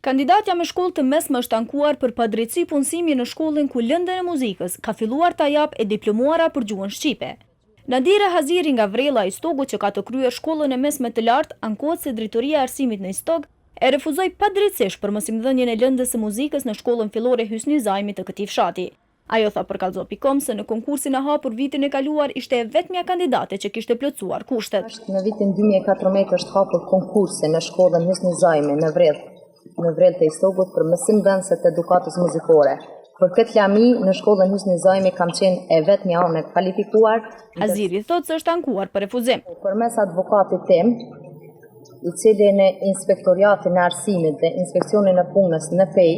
Kandidatja me shkollë të mesme është ankuar për padrejtësi punësimi në shkollën ku Lëndën e Muzikës ka filluar ta jap e diplomuara për gjuhën shqipe. Nadira Haziri nga Vrella e Istogut, që ka të kryer shkollën e mesme të lartë, ankohet se drejtoria e arsimit në Istog e refuzoi padrejtësisht për mosimdhënien e Lëndës së Muzikës në shkollën fillore Hysni Zajmi të këtij fshati. Ajo tha për Kallzo.com se në konkursin e hapur vitin e kaluar ishte e vetmja kandidate që kishte plotësuar kushtet. Në vitin 2014 është hapur konkursi në shkollën Hysni Zajmi në Vrellë të Istogut për mësimdhënëse të edukatës muzikore. Për këtë lami, në shkollën Hysni Zajmi kam qenë e vetmja me kvalifikuar. Haziri thotë se është ankuar për refuzim. Përmes advokatit tim, i cili në inspektoriatin e arsimit dhe inspeksionin e punës në Pej,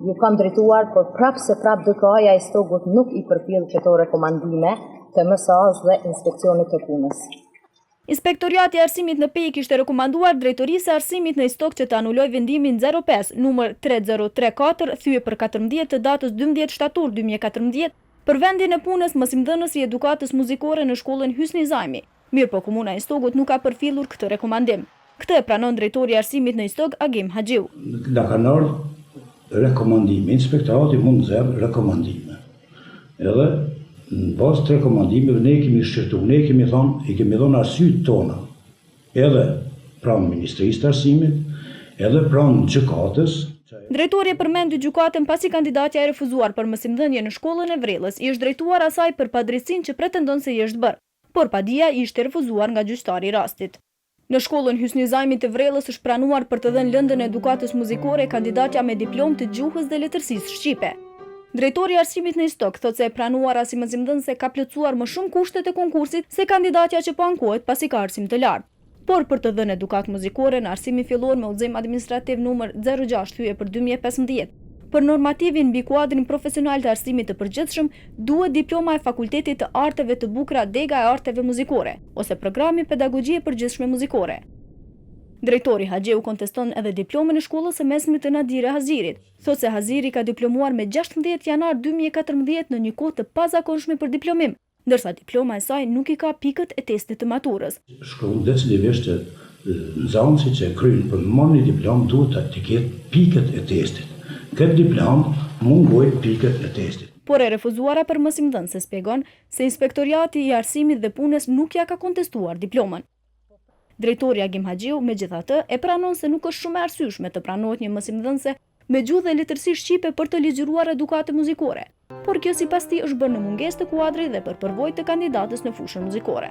ju kam drejtuar, por prapë DK-ja e Istogut nuk i përfil këto rekomandime të MSA-s dhe inspeksionit të punës. Inspektoriati i arsimit në Pej kishte rekomanduar drejtorisë së arsimit në Istog që të anuloj vendimin 05 numër 3034 thyje për 14 të datës 12 shtator 2014 për vendin e punës mësimdhënës i edukatës muzikore në shkollën Hysni Zajmi. Mirë po komuna e Istogut nuk ka përfillur këtë rekomandim. Këtë e pranon drejtori i arsimit në Istog Agim Haxhiu. Na kanë ardhur rekomandime, inspektorati mund të zëvë rekomandime. Edhe në bazë të rekomandimeve ne kemi shqyrtuar, ne kemi dhënë arsyet tona, edhe pranë Ministrisë të Arsimit, edhe pranë gjykatës. Drejtori e përmendi gjykatën pasi kandidatja e refuzuar për mësimdhënie në shkollën e Vrellës i është drejtuar asaj për padrejtësinë që pretendon se i është bërë, por padia i ishte refuzuar nga gjyqtari i rastit. Në shkollën Hysni Zajmi të Vrellës është pranuar për të dhënë lëndën e edukatës muzikore kandidatja me diplomë të gjuhës dhe letërsisë shqipe. Drejtori i arsimit në Istog thotë se e pranuara si mësimdhënëse ka plotësuar më shumë kushtet e konkursit se kandidatja që po ankohet pasi ka arsim të lartë. Por për të dhënë edukatë muzikore në arsimin fillor me udhëzim administrativ numër 06 thyje për 2015, për normativin mbi kuadrin profesional të arsimit të përgjithshëm, duhet diploma e Fakultetit të Arteve të Bukura Dega e Arteve Muzikore ose programi Pedagogjie e Përgjithshme Muzikore. Drejtori Haxhiu konteston edhe diplomën e shkollës së mesmit të Nadire Hazirit. Thotë se Haziri ka diplomuar me 16 janar 2014 në një kohë të pazakonshme për diplomim, ndërsa diploma e saj nuk i ka pikët e testit të maturës. Shkolla detyrimisht nxënësi që kryen për të marrë një diplom duhet të ketë pikët e testit. Këtë diplom mungojnë pikët e testit. Por e refuzuara për mësimdhënëse shpjegon se inspektoriati i arsimit dhe punës nuk ja ka kontestuar diplomën. Drejtori Agim Haxhiu, megjithatë, e pranon se nuk është shumë e arsyeshme të pranohet një mësimdhënëse me gjuhë dhe letërsi shqipe për të ligjëruar edukatë muzikore, por kjo sipas tij është bërë në mungesë të kuadrit dhe për përvojë të kandidatës në fushën muzikore.